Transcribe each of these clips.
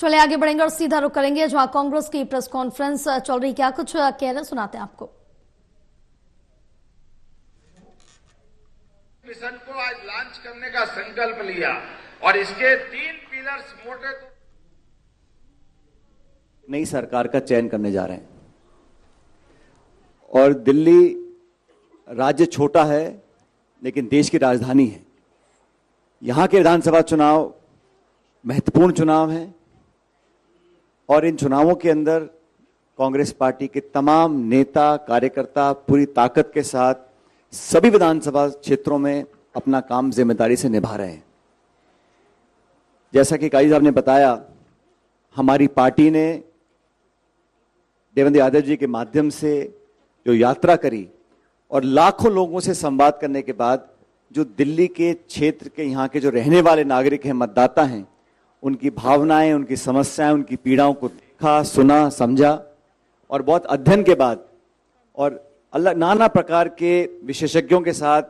चलिए आगे बढ़ेंगे और सीधा रुख करेंगे जहां कांग्रेस की प्रेस कॉन्फ्रेंस चल रही, क्या कुछ कह रहे सुनाते हैं आपको। मिशन को आज लॉन्च करने का संकल्प लिया और इसके 3 पिलर्स मोटे नई सरकार का चयन करने जा रहे हैं। और दिल्ली राज्य छोटा है लेकिन देश की राजधानी है। यहां के विधानसभा चुनाव महत्वपूर्ण चुनाव हैं और इन चुनावों के अंदर कांग्रेस पार्टी के तमाम नेता कार्यकर्ता पूरी ताकत के साथ सभी विधानसभा क्षेत्रों में अपना काम जिम्मेदारी से निभा रहे हैं। जैसा कि काजी साहब ने बताया, हमारी पार्टी ने देवेंद्र यादव जी के माध्यम से जो यात्रा करी और लाखों लोगों से संवाद करने के बाद जो दिल्ली के क्षेत्र के यहाँ के जो रहने वाले नागरिक हैं, मतदाता हैं, उनकी भावनाएं, उनकी समस्याएं, उनकी पीड़ाओं को देखा, सुना, समझा और बहुत अध्ययन के बाद और नाना प्रकार के विशेषज्ञों के साथ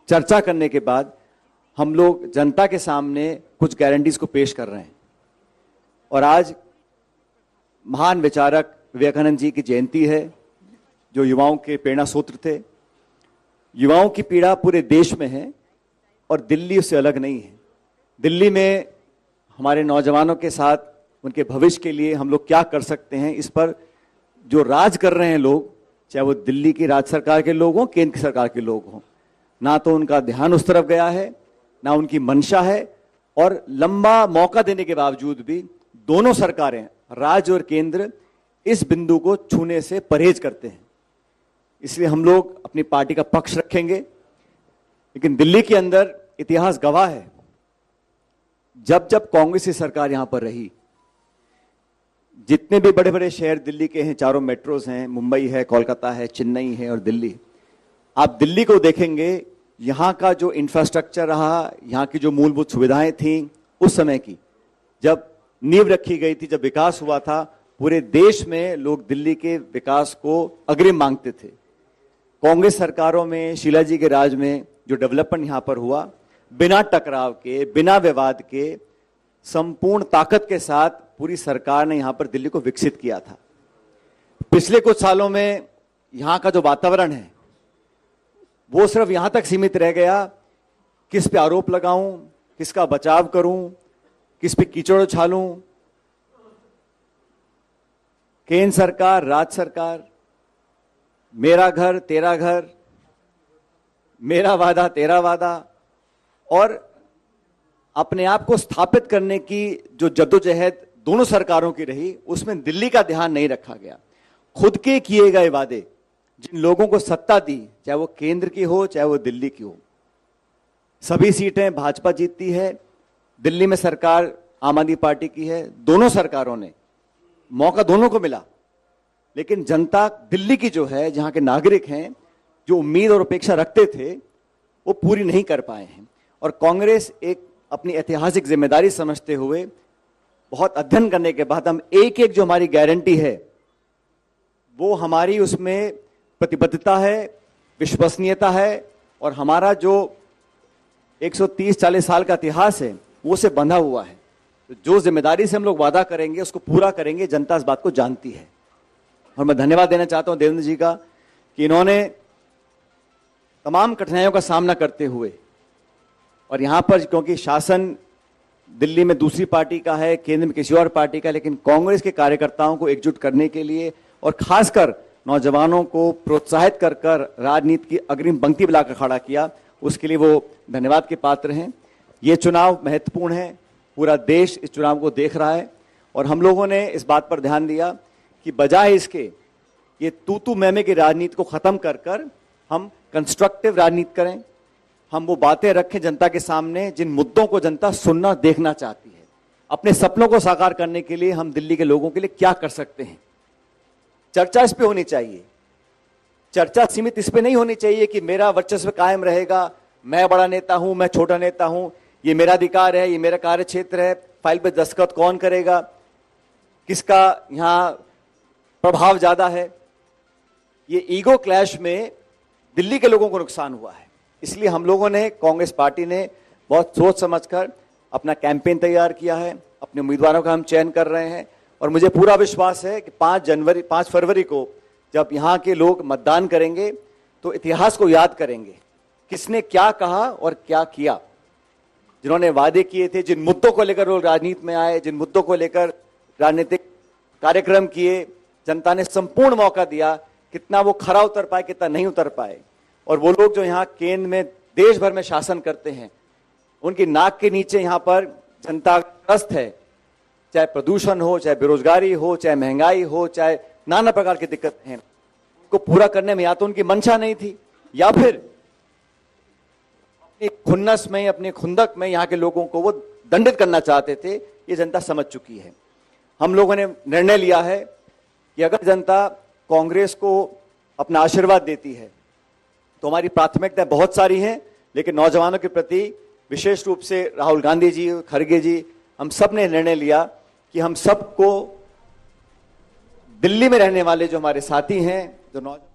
चर्चा करने के बाद हम लोग जनता के सामने कुछ गारंटीज को पेश कर रहे हैं। और आज महान विचारक विवेकानंद जी की जयंती है, जो युवाओं के प्रेरणा सूत्र थे। युवाओं की पीड़ा पूरे देश में है और दिल्ली उससे अलग नहीं है। दिल्ली में हमारे नौजवानों के साथ उनके भविष्य के लिए हम लोग क्या कर सकते हैं, इस पर जो राज कर रहे हैं लोग, चाहे वो दिल्ली की राज्य सरकार के लोग हों, केंद्र की सरकार के लोग हों, ना तो उनका ध्यान उस तरफ गया है, ना उनकी मंशा है। और लंबा मौका देने के बावजूद भी दोनों सरकारें, राज्य और केंद्र, इस बिंदु को छूने से परहेज करते हैं। इसलिए हम लोग अपनी पार्टी का पक्ष रखेंगे। लेकिन दिल्ली के अंदर इतिहास गवाह है, जब जब कांग्रेस की सरकार यहां पर रही, जितने भी बड़े बड़े शहर दिल्ली के हैं, चारों मेट्रोज हैं, मुंबई है, कोलकाता है, चेन्नई है और दिल्ली, आप दिल्ली को देखेंगे, यहां का जो इंफ्रास्ट्रक्चर रहा, यहां की जो मूलभूत सुविधाएं थी, उस समय की जब नींव रखी गई थी, जब विकास हुआ था, पूरे देश में लोग दिल्ली के विकास को अग्रिम मांगते थे। कांग्रेस सरकारों में, शीला जी के राज में जो डेवलपमेंट यहां पर हुआ, बिना टकराव के, बिना विवाद के, संपूर्ण ताकत के साथ पूरी सरकार ने यहां पर दिल्ली को विकसित किया था। पिछले कुछ सालों में यहां का जो वातावरण है वो सिर्फ यहां तक सीमित रह गया, किस पे आरोप लगाऊं, किसका बचाव करूं, किस पे कीचड़ उछालूं। केंद्र सरकार, राज्य सरकार, मेरा घर तेरा घर, मेरा वादा तेरा वादा, और अपने आप को स्थापित करने की जो जद्दोजहद दोनों सरकारों की रही, उसमें दिल्ली का ध्यान नहीं रखा गया। खुद के किए गए वादे, जिन लोगों को सत्ता दी, चाहे वो केंद्र की हो चाहे वो दिल्ली की हो, सभी सीटें भाजपा जीतती है। दिल्ली में सरकार आम आदमी पार्टी की है। दोनों सरकारों ने मौका दोनों को मिला, लेकिन जनता दिल्ली की जो है, जहां के नागरिक हैं, जो उम्मीद और अपेक्षा रखते थे, वो पूरी नहीं कर पाए हैं। और कांग्रेस एक अपनी ऐतिहासिक जिम्मेदारी समझते हुए, बहुत अध्ययन करने के बाद, हम एक एक जो हमारी गारंटी है, वो हमारी उसमें प्रतिबद्धता है, विश्वसनीयता है और हमारा जो 130-40 साल का इतिहास है वो से बंधा हुआ है। तो जो जिम्मेदारी से हम लोग वादा करेंगे उसको पूरा करेंगे। जनता इस बात को जानती है। और मैं धन्यवाद देना चाहता हूं देवेंद्र जी का कि इन्होंने तमाम कठिनाइयों का सामना करते हुए, और यहां पर क्योंकि शासन दिल्ली में दूसरी पार्टी का है, केंद्र में किसी और पार्टी का, लेकिन कांग्रेस के कार्यकर्ताओं को एकजुट करने के लिए और खासकर नौजवानों को प्रोत्साहित कर कर राजनीति की अग्रिम पंक्ति में लाकर खड़ा किया, उसके लिए वो धन्यवाद के पात्र हैं। ये चुनाव महत्वपूर्ण है, पूरा देश इस चुनाव को देख रहा है और हम लोगों ने इस बात पर ध्यान दिया कि बजाय इसके ये तू मैं की राजनीति को खत्म कर कर हम कंस्ट्रक्टिव राजनीति करें, हम वो बातें रखें जनता के सामने जिन मुद्दों को जनता सुनना देखना चाहती है। अपने सपनों को साकार करने के लिए हम दिल्ली के लोगों के लिए क्या कर सकते हैं, चर्चा इस पे होनी चाहिए। चर्चा सीमित इस पे नहीं होनी चाहिए कि मेरा वर्चस्व कायम रहेगा, मैं बड़ा नेता हूं, मैं छोटा नेता हूं, ये मेरा अधिकार है, ये मेरा कार्य क्षेत्र है, फाइल पे दस्तखत कौन करेगा, किसका यहां प्रभाव ज्यादा है। ये ईगो क्लैश में दिल्ली के लोगों को नुकसान हुआ है। इसलिए हम लोगों ने, कांग्रेस पार्टी ने बहुत सोच समझकर अपना कैंपेन तैयार किया है, अपने उम्मीदवारों का हम चयन कर रहे हैं और मुझे पूरा विश्वास है कि 5 फरवरी को जब यहाँ के लोग मतदान करेंगे तो इतिहास को याद करेंगे, किसने क्या कहा और क्या किया। जिन्होंने वादे किए थे, जिन मुद्दों को लेकर लोग राजनीति में आए, जिन मुद्दों को लेकर राजनीतिक कार्यक्रम किए, जनता ने संपूर्ण मौका दिया, कितना वो खरा उतर पाए, कितना नहीं उतर पाए। और वो लोग जो यहाँ केंद्र में देश भर में शासन करते हैं, उनकी नाक के नीचे यहाँ पर जनता ग्रस्त है, चाहे प्रदूषण हो, चाहे बेरोजगारी हो, चाहे महंगाई हो, चाहे नाना प्रकार की दिक्कतें हैं, उनको पूरा करने में या तो उनकी मंशा नहीं थी या फिर अपनी खुन्नस में, अपने खुंदक में यहाँ के लोगों को वो दंडित करना चाहते थे। ये जनता समझ चुकी है। हम लोगों ने निर्णय लिया है कि अगर जनता कांग्रेस को अपना आशीर्वाद देती है तो हमारी प्राथमिकताएं बहुत सारी हैं, लेकिन नौजवानों के प्रति विशेष रूप से राहुल गांधी जी, खड़गे जी, हम सब ने निर्णय लिया कि हम सबको दिल्ली में रहने वाले जो हमारे साथी हैं, जो नौजवान